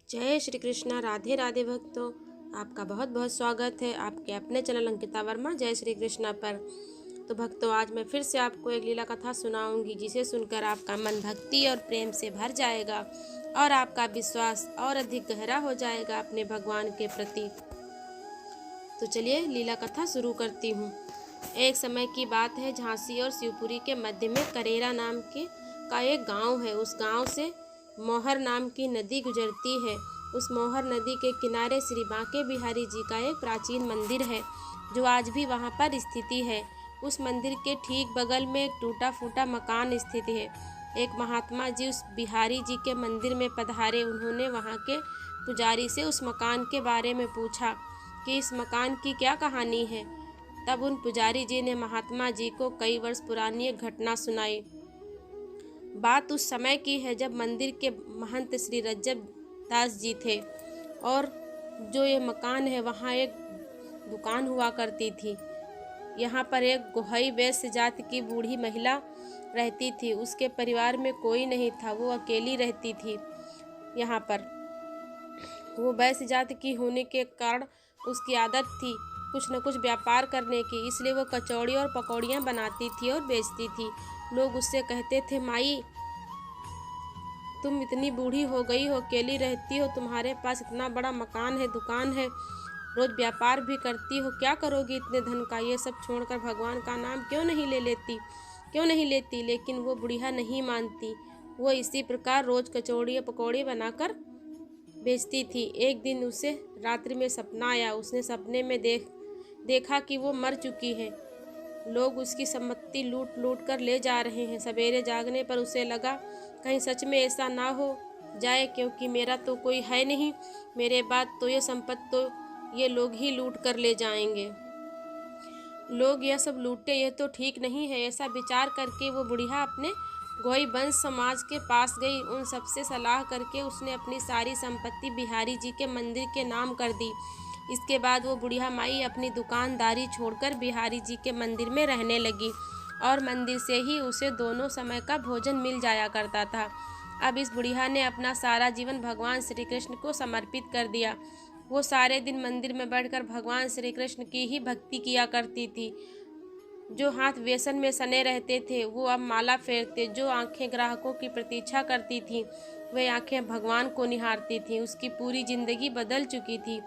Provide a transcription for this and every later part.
जय श्री कृष्णा। राधे राधे भक्तों, आपका बहुत बहुत स्वागत है आपके अपने चैनल अंकिता वर्मा जय श्री कृष्णा पर। तो भक्तों, आज मैं फिर से आपको एक लीला कथा सुनाऊंगी जिसे सुनकर आपका मन भक्ति और प्रेम से भर जाएगा और आपका विश्वास और अधिक गहरा हो जाएगा अपने भगवान के प्रति। तो चलिए लीला कथा शुरू करती हूँ। एक समय की बात है, झांसी और शिवपुरी के मध्य में करेरा नाम का एक गांव है। उस गांव से मोहर नाम की नदी गुजरती है। उस मोहर नदी के किनारे श्री बांके बिहारी जी का एक प्राचीन मंदिर है जो आज भी वहां पर स्थिति है। उस मंदिर के ठीक बगल में एक टूटा फूटा मकान स्थित है। एक महात्मा जी उस बिहारी जी के मंदिर में पधारे। उन्होंने वहां के पुजारी से उस मकान के बारे में पूछा कि इस मकान की क्या कहानी है। तब उन पुजारी जी ने महात्मा जी को कई वर्ष पुरानी एक घटना सुनाई। बात उस समय की है जब मंदिर के महंत श्री रज्जब दास जी थे और जो ये मकान है वहाँ एक दुकान हुआ करती थी। यहाँ पर एक गोहई वैश्य जाति की बूढ़ी महिला रहती थी। उसके परिवार में कोई नहीं था, वो अकेली रहती थी। यहाँ पर वो वैश्य जाति की होने के कारण उसकी आदत थी कुछ न कुछ व्यापार करने की, इसलिए वो कचौड़ी और पकौड़ियाँ बनाती थी और बेचती थी। लोग उससे कहते थे, माई तुम इतनी बूढ़ी हो गई हो, अकेली रहती हो, तुम्हारे पास इतना बड़ा मकान है, दुकान है, रोज व्यापार भी करती हो, क्या करोगी इतने धन का? ये सब छोड़कर भगवान का नाम क्यों नहीं लेती? लेकिन वो बुढ़िया नहीं मानती। वो इसी प्रकार रोज कचौड़ी पकौड़ी बनाकर बेचती थी। एक दिन उसे रात्रि में सपना आया। उसने सपने में देखा कि वो मर चुकी है। लोग उसकी संपत्ति लूट कर ले जा रहे हैं। सवेरे जागने पर उसे लगा कहीं सच में ऐसा ना हो जाए, क्योंकि मेरा तो कोई है नहीं, मेरे बाद तो ये संपत्ति तो ये लोग ही लूट कर ले जाएंगे। लोग यह सब लूटे, ये तो ठीक नहीं है। ऐसा विचार करके वो बुढ़िया अपने गोई वंश समाज के पास गई। उन सबसे सलाह करके उसने अपनी सारी संपत्ति बिहारी जी के मंदिर के नाम कर दी। इसके बाद वो बुढ़िया माई अपनी दुकानदारी छोड़कर बिहारी जी के मंदिर में रहने लगी और मंदिर से ही उसे दोनों समय का भोजन मिल जाया करता था। अब इस बुढ़िया ने अपना सारा जीवन भगवान श्री कृष्ण को समर्पित कर दिया। वो सारे दिन मंदिर में बैठकर भगवान श्री कृष्ण की ही भक्ति किया करती थी। जो हाथ व्यसन में सने रहते थे वो अब माला फेरते, जो आंखें ग्राहकों की प्रतीक्षा करती थीं वे आंखें भगवान को निहारती थीं। उसकी पूरी जिंदगी बदल चुकी थी।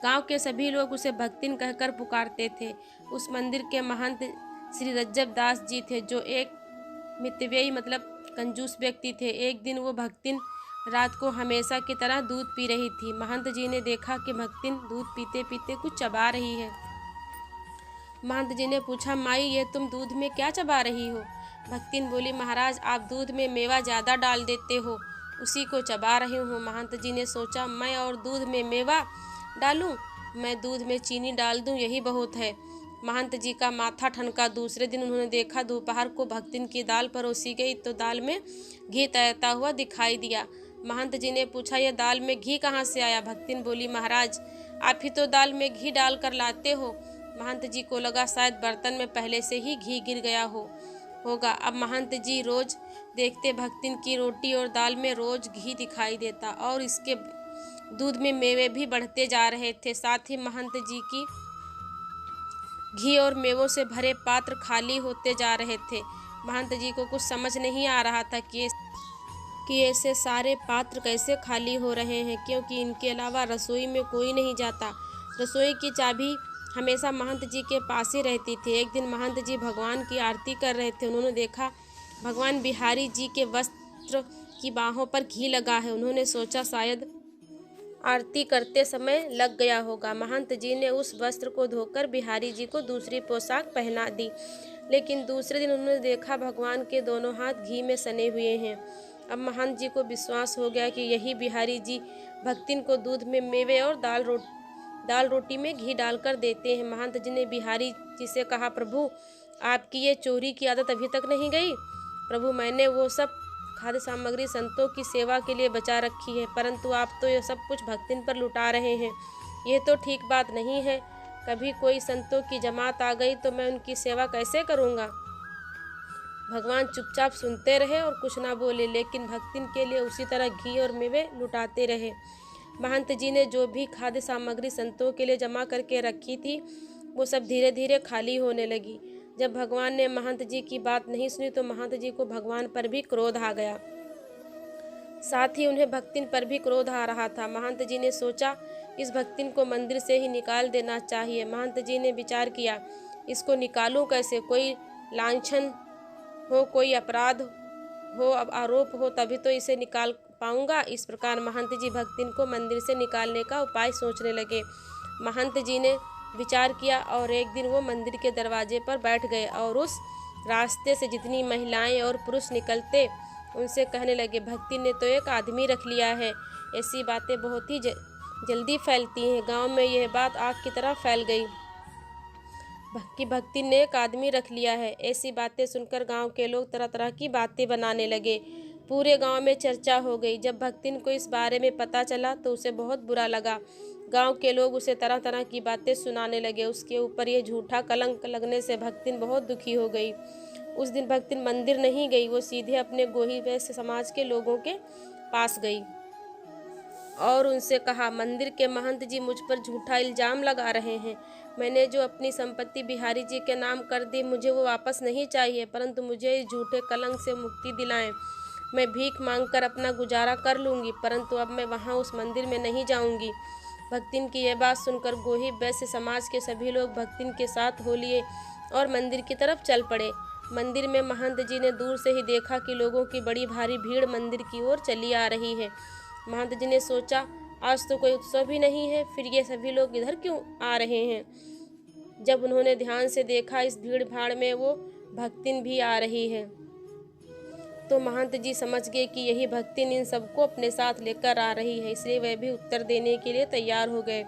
गांव के सभी लोग उसे भक्तिन कहकर पुकारते थे। उस मंदिर के महंत श्री रज्जब दास जी थे जो एक मितव्ययी मतलब कंजूस व्यक्ति थे। एक दिन वो भक्तिन रात को हमेशा की तरह दूध पी रही थी। महंत जी ने देखा कि भक्तिन दूध पीते पीते कुछ चबा रही है। महंत जी ने पूछा, माई ये तुम दूध में क्या चबा रही हो? भक्तिन बोली, महाराज आप दूध में मेवा ज़्यादा डाल देते हो, उसी को चबा रही हूँ। महंत जी ने सोचा, मैं और दूध में मेवा डालूं, मैं दूध में चीनी डाल दूं, यही बहुत है। महंत जी का माथा ठनका। दूसरे दिन उन्होंने देखा दोपहर को भक्तिन की दाल परोसी गई तो दाल में घी तैरता हुआ दिखाई दिया। महंत जी ने पूछा, यह दाल में घी कहाँ से आया? भक्तिन बोली, महाराज आप ही तो दाल में घी डाल कर लाते हो। महंत जी को लगा शायद बर्तन में पहले से ही घी गिर गया होगा। अब महंत जी रोज देखते भक्तिन की रोटी और दाल में रोज घी दिखाई देता और इसके दूध में मेवे भी बढ़ते जा रहे थे। साथ ही महंत जी की घी और मेवों से भरे पात्र खाली होते जा रहे थे। महंत जी को कुछ समझ नहीं आ रहा था कि ऐसे सारे पात्र कैसे खाली हो रहे हैं, क्योंकि इनके अलावा रसोई में कोई नहीं जाता। रसोई की चाबी हमेशा महंत जी के पास ही रहती थी। एक दिन महंत जी भगवान की आरती कर रहे थे। उन्होंने देखा भगवान बिहारी जी के वस्त्र की बाहों पर घी लगा है। उन्होंने सोचा शायद आरती करते समय लग गया होगा। महंत जी ने उस वस्त्र को धोकर बिहारी जी को दूसरी पोशाक पहना दी। लेकिन दूसरे दिन उन्होंने देखा भगवान के दोनों हाथ घी में सने हुए हैं। अब महंत जी को विश्वास हो गया कि यही बिहारी जी भक्तिन को दूध में मेवे और दाल रोटी में घी डालकर देते हैं। महंत जी ने बिहारी जी से कहा, प्रभु आपकी ये चोरी की आदत अभी तक नहीं गई? प्रभु मैंने वो सब खाद्य सामग्री संतों की सेवा के लिए बचा रखी है, परंतु आप तो ये सब कुछ भक्तिन पर लुटा रहे हैं। ये तो ठीक बात नहीं है। कभी कोई संतों की जमात आ गई तो मैं उनकी सेवा कैसे करूँगा? भगवान चुपचाप सुनते रहे और कुछ ना बोले, लेकिन भक्तिन के लिए उसी तरह घी और मेवे लुटाते रहे। महंत जी ने जो भी खाद्य सामग्री संतों के लिए जमा करके रखी थी, वो सब धीरे धीरे खाली होने लगी। जब भगवान ने महंत जी की बात नहीं सुनी तो महंत जी को भगवान पर भी क्रोध आ गया, साथ ही उन्हें भक्तिन पर भी क्रोध आ रहा था। महंत जी ने सोचा, इस भक्तिन को मंदिर से ही निकाल देना चाहिए। महंत जी ने विचार किया, इसको निकालूं कैसे? कोई लांछन हो, कोई अपराध हो, अब आरोप हो, तभी तो इसे निकाल पाऊंगा। इस प्रकार महंत जी भक्तिन को मंदिर से निकालने का उपाय सोचने लगे। महंत जी ने विचार किया और एक दिन वो मंदिर के दरवाजे पर बैठ गए और उस रास्ते से जितनी महिलाएं और पुरुष निकलते उनसे कहने लगे, भक्तिन ने तो एक आदमी रख लिया है। ऐसी बातें बहुत ही जल्दी फैलती हैं। गांव में यह बात आग की तरह फैल गई कि भक्तिन ने एक आदमी रख लिया है। ऐसी बातें सुनकर गांव के लोग तरह तरह की बातें बनाने लगे। पूरे गांव में चर्चा हो गई। जब भक्तिन को इस बारे में पता चला तो उसे बहुत बुरा लगा। गांव के लोग उसे तरह तरह की बातें सुनाने लगे। उसके ऊपर यह झूठा कलंक लगने से भक्तिन बहुत दुखी हो गई। उस दिन भक्तिन मंदिर नहीं गई, वो सीधे अपने गोही वैश्य समाज के लोगों के पास गई और उनसे कहा, मंदिर के महंत जी मुझ पर झूठा इल्जाम लगा रहे हैं। मैंने जो अपनी संपत्ति बिहारी जी के नाम कर दी, मुझे वो वापस नहीं चाहिए, परंतु मुझे इस झूठे कलंक से मुक्ति दिलाएं। मैं भीख मांगकर अपना गुजारा कर लूँगी, परंतु अब मैं वहाँ उस मंदिर में नहीं जाऊँगी। भक्तिन की यह बात सुनकर गोही वैश्य समाज के सभी लोग भक्तिन के साथ हो लिए और मंदिर की तरफ चल पड़े। मंदिर में महंत जी ने दूर से ही देखा कि लोगों की बड़ी भारी भीड़ मंदिर की ओर चली आ रही है। महंत जी ने सोचा, आज तो कोई उत्सव भी नहीं है, फिर ये सभी लोग इधर क्यों आ रहे हैं? जब उन्होंने ध्यान से देखा, इस भीड़ भाड़ में वो भक्तिन भी आ रही है, तो महंत जी समझ गए कि यही भक्तिन इन सबको अपने साथ लेकर आ रही है, इसलिए वह भी उत्तर देने के लिए तैयार हो गए।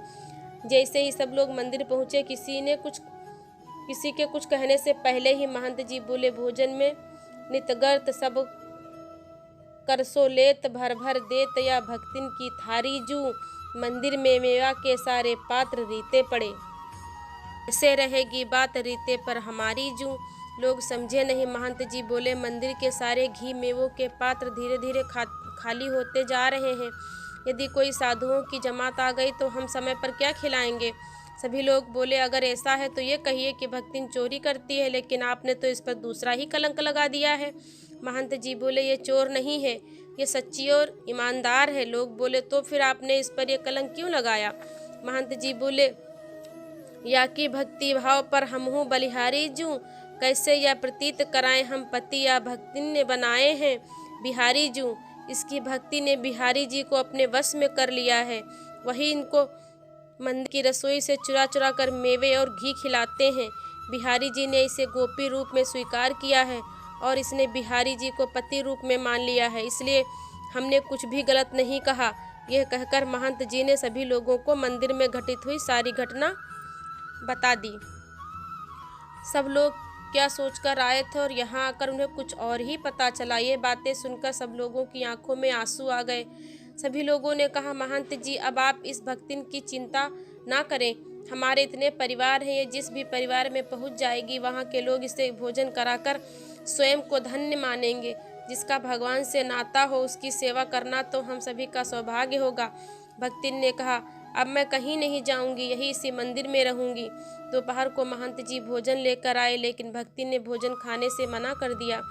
जैसे ही सब लोग मंदिर पहुंचे, किसी के कुछ कहने से पहले ही महंत जी बोले, भोजन में नितगर्त सब करसो लेत, भर भर देत या भक्तिन की थारी जू, मंदिर में मेवा के सारे पात्र रीते पड़े, ऐसे रहेगी बात रीते पर हमारी जू। लोग समझे नहीं। महंत जी बोले, मंदिर के सारे घी मेवों के पात्र धीरे धीरे खाली होते जा रहे हैं। यदि कोई साधुओं की जमात आ गई तो हम समय पर क्या खिलाएंगे? सभी लोग बोले, अगर ऐसा है तो ये कहिए कि भक्तिन चोरी करती है, लेकिन आपने तो इस पर दूसरा ही कलंक लगा दिया है। महंत जी बोले, ये चोर नहीं है, ये सच्ची और ईमानदार है। लोग बोले, तो फिर आपने इस पर यह कलंक क्यों लगाया? महंत जी बोले, या कि भक्ति भाव पर हमहू बलिहारी जूं, कैसे यह प्रतीत कराएं हम पति या भक्तिन ने बनाए हैं बिहारी जूं। इसकी भक्ति ने बिहारी जी को अपने वश में कर लिया है। वही इनको मंदिर की रसोई से चुरा चुरा कर मेवे और घी खिलाते हैं। बिहारी जी ने इसे गोपी रूप में स्वीकार किया है और इसने बिहारी जी को पति रूप में मान लिया है, इसलिए हमने कुछ भी गलत नहीं कहा। यह कहकर महंत जी ने सभी लोगों को मंदिर में घटित हुई सारी घटना बता दी। सब लोग क्या सोचकर आए थे और यहाँ आकर उन्हें कुछ और ही पता चला। ये बातें सुनकर सब लोगों की आंखों में आंसू आ गए। सभी लोगों ने कहा, महंत जी अब आप इस भक्तिन की चिंता ना करें, हमारे इतने परिवार हैं, ये जिस भी परिवार में पहुँच जाएगी वहाँ के लोग इसे भोजन कराकर स्वयं को धन्य मानेंगे। जिसका भगवान से नाता हो उसकी सेवा करना तो हम सभी का सौभाग्य होगा। भक्तिन ने कहा, अब मैं कहीं नहीं जाऊंगी, यही इसी मंदिर में रहूंगी। दोपहर को महंत जी भोजन लेकर आए, लेकिन भक्तिन ने भोजन खाने से मना कर दिया।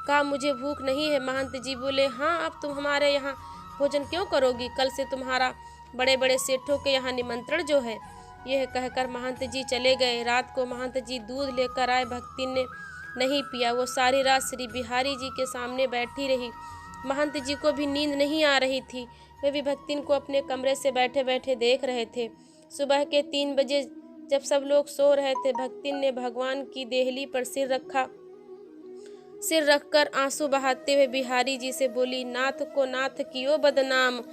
कहा, मुझे भूख नहीं है। महंत जी बोले, हाँ, अब तुम हमारे यहाँ भोजन क्यों करोगी? कल से तुम्हारा बड़े बड़े सेठों के यहाँ निमंत्रण जो है। यह कहकर महंत जी चले गए। रात को महंत जी दूध लेकर आए। भक्तिन ने नहीं पिया। वो सारी रात श्री बिहारी जी के सामने बैठी रही। महंत जी को भी नींद नहीं आ रही थी। वे भी भक्तिन को अपने कमरे से बैठे बैठे देख रहे थे। सुबह के 3 बजे जब सब लोग सो रहे थे, भक्तिन ने भगवान की देहली पर सिर रखकर आंसू बहाते हुए बिहारी जी से बोली, नाथ को नाथ कियो बदनाम,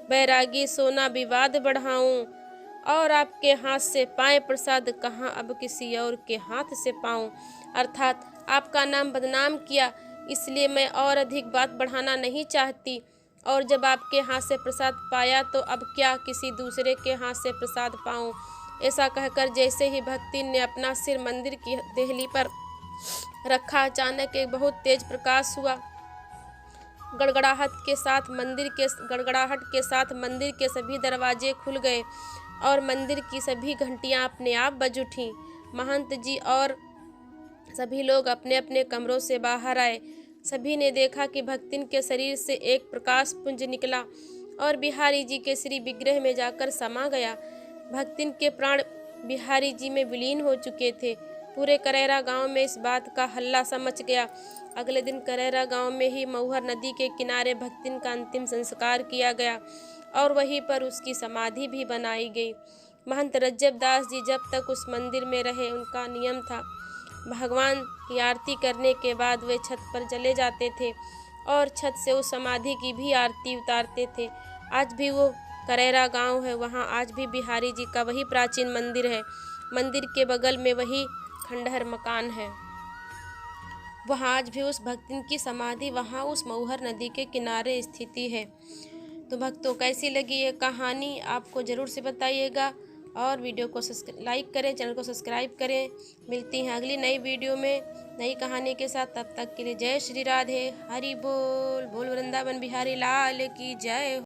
बैरागी सोना विवाद बढ़ाऊं, और आपके हाथ से पाए प्रसाद, कहाँ अब किसी और के हाथ से पाऊं। अर्थात आपका नाम बदनाम किया, इसलिए मैं और अधिक बात बढ़ाना नहीं चाहती, और जब आपके हाथ से प्रसाद पाया तो अब क्या किसी दूसरे के हाथ से प्रसाद पाऊं। ऐसा कहकर जैसे ही भक्तिन ने अपना सिर मंदिर की देहली पर रखा। अचानक एक बहुत तेज प्रकाश हुआ। गड़गड़ाहट के साथ मंदिर के सभी दरवाजे खुल गए और मंदिर की सभी घंटियां अपने आप बज उठीं। महंत जी और सभी लोग अपने अपने कमरों से बाहर आए। सभी ने देखा कि भक्तिन के शरीर से एक प्रकाश पुंज निकला और बिहारी जी के श्री विग्रह में जाकर समा गया। भक्तिन के प्राण बिहारी जी में विलीन हो चुके थे। पूरे करैरा गांव में इस बात का हल्ला सा मच गया। अगले दिन करैरा गांव में ही मऊहर नदी के किनारे भक्तिन का अंतिम संस्कार किया गया और वहीं पर उसकी समाधि भी बनाई गई। महंत रज्जब दास जी जब तक उस मंदिर में रहे, उनका नियम था भगवान की आरती करने के बाद वे छत पर चले जाते थे और छत से उस समाधि की भी आरती उतारते थे। आज भी वो करैरा गांव है, वहाँ आज भी बिहारी जी का वही प्राचीन मंदिर है। मंदिर के बगल में वही खंडहर मकान है। वहाँ आज भी उस भक्तिन की समाधि वहाँ उस मऊहर नदी के किनारे स्थिति है। तो भक्तों, कैसी लगी ये कहानी आपको ज़रूर से बताइएगा और वीडियो को लाइक करें, चैनल को सब्सक्राइब करें। मिलती हैं अगली नई वीडियो में नई कहानी के साथ। तब तक के लिए जय श्री राधे, हरि बोल। बोल वृंदावन बिहारी लाल की जय।